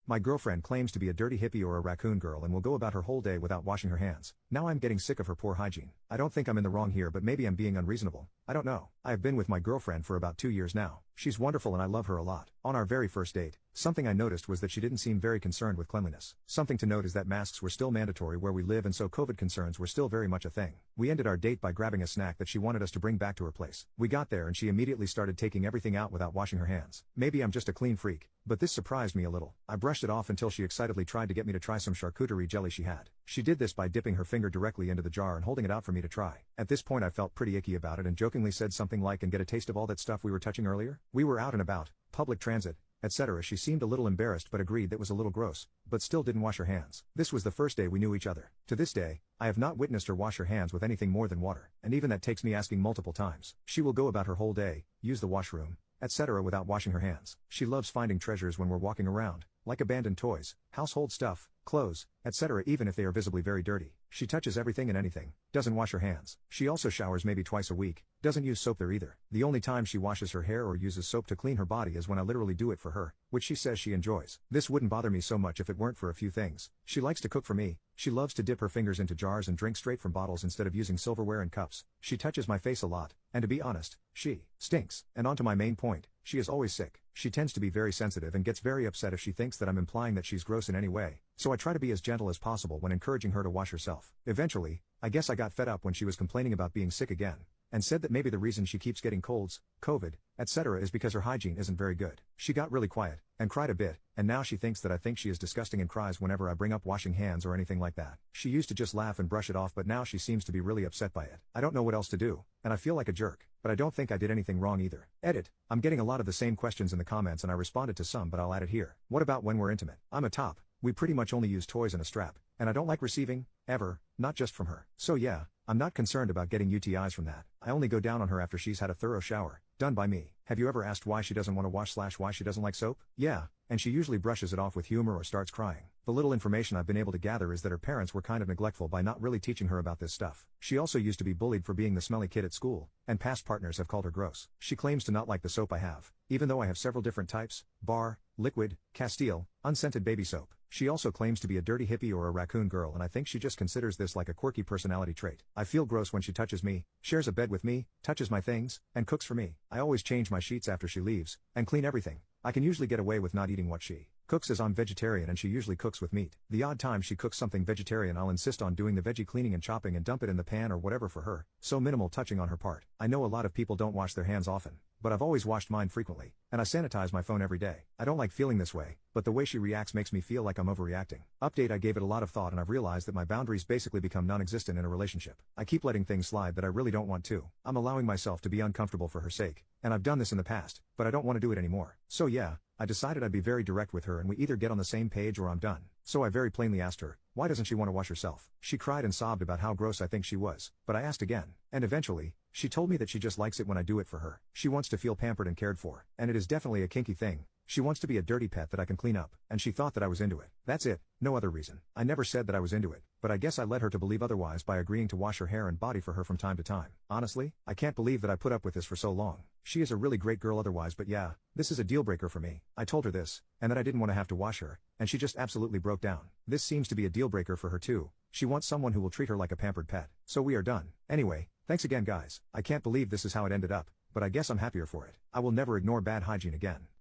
My girlfriend claims to be a dirty hippie or a raccoon girl and will go about her whole day without washing her hands. Now I'm getting sick of her poor hygiene. I don't think I'm in the wrong here, but maybe I'm being unreasonable. I don't know. I have been with my girlfriend for about 2 years now. She's wonderful and I love her a lot. On our very first date, something I noticed was that she didn't seem very concerned with cleanliness. Something to note is that masks were still mandatory where we live and so COVID concerns were still very much a thing. We ended our date by grabbing a snack that she wanted us to bring back to her place. We got there and she immediately started taking everything out without washing her hands. Maybe I'm just a clean freak, but this surprised me a little. I brushed it off until she excitedly tried to get me to try some charcuterie jelly she had. She did this by dipping her finger directly into the jar and holding it out for me to try. At this point I felt pretty icky about it and jokingly said something like, "And get a taste of all that stuff we were touching earlier?" We were out and about, public transit, etc. She seemed a little embarrassed but agreed that was a little gross, but still didn't wash her hands. This was the first day we knew each other. To this day, I have not witnessed her wash her hands with anything more than water, and even that takes me asking multiple times. She will go about her whole day, use the washroom, etc. without washing her hands. She loves finding treasures when we're walking around, like abandoned toys, household stuff, clothes, etc. even if they are visibly very dirty. She touches everything and anything, doesn't wash her hands. She also showers maybe twice a week, doesn't use soap there either. The only time she washes her hair or uses soap to clean her body is when I literally do it for her, which she says she enjoys. This wouldn't bother me so much if it weren't for a few things. She likes to cook for me. She loves to dip her fingers into jars and drink straight from bottles instead of using silverware and cups. She touches my face a lot, and to be honest, she stinks. And on to my main point, she is always sick. She tends to be very sensitive and gets very upset if she thinks that I'm implying that she's gross in any way, so I try to be as gentle as possible when encouraging her to wash herself. Eventually, I guess I got fed up when she was complaining about being sick again, and said that maybe the reason she keeps getting colds, COVID, etc. is because her hygiene isn't very good. She got really quiet, and cried a bit, and now she thinks that I think she is disgusting and cries whenever I bring up washing hands or anything like that. She used to just laugh and brush it off, but now she seems to be really upset by it. I don't know what else to do, and I feel like a jerk, but I don't think I did anything wrong either. Edit. I'm getting a lot of the same questions in the comments and I responded to some, but I'll add it here. What about when we're intimate? I'm a top. We pretty much only use toys and a strap, and I don't like receiving, ever, not just from her. So yeah, I'm not concerned about getting UTIs from that. I only go down on her after she's had a thorough shower, done by me. Have you ever asked why she doesn't want to wash / why she doesn't like soap? Yeah, and she usually brushes it off with humor or starts crying. The little information I've been able to gather is that her parents were kind of neglectful by not really teaching her about this stuff. She also used to be bullied for being the smelly kid at school, and past partners have called her gross. She claims to not like the soap I have, even though I have several different types: bar, liquid, Castile, unscented baby soap. She also claims to be a dirty hippie or a raccoon girl, and I think she just considers this like a quirky personality trait. I feel gross when she touches me, shares a bed with me, touches my things, and cooks for me. I always change my sheets after she leaves, and clean everything. I can usually get away with not eating what she cooks as I'm vegetarian and she usually cooks with meat. The odd time she cooks something vegetarian I'll insist on doing the veggie cleaning and chopping and dump it in the pan or whatever for her, so minimal touching on her part. I know a lot of people don't wash their hands often, but I've always washed mine frequently, and I sanitize my phone every day. I don't like feeling this way, but the way she reacts makes me feel like I'm overreacting. Update: I gave it a lot of thought and I've realized that my boundaries basically become non-existent in a relationship. I keep letting things slide that I really don't want to. I'm allowing myself to be uncomfortable for her sake, and I've done this in the past, but I don't want to do it anymore. So yeah, I decided I'd be very direct with her and we either get on the same page or I'm done. So I very plainly asked her, why doesn't she want to wash herself? She cried and sobbed about how gross I think she was, but I asked again, and eventually, she told me that she just likes it when I do it for her. She wants to feel pampered and cared for, and it is definitely a kinky thing. She wants to be a dirty pet that I can clean up, and she thought that I was into it. That's it, no other reason. I never said that I was into it, but I guess I led her to believe otherwise by agreeing to wash her hair and body for her from time to time. Honestly, I can't believe that I put up with this for so long. She is a really great girl otherwise, but yeah, this is a deal breaker for me. I told her this, and that I didn't want to have to wash her, and she just absolutely broke down. This seems to be a deal breaker for her too. She wants someone who will treat her like a pampered pet. So we are done. Anyway, thanks again guys. I can't believe this is how it ended up, but I guess I'm happier for it. I will never ignore bad hygiene again.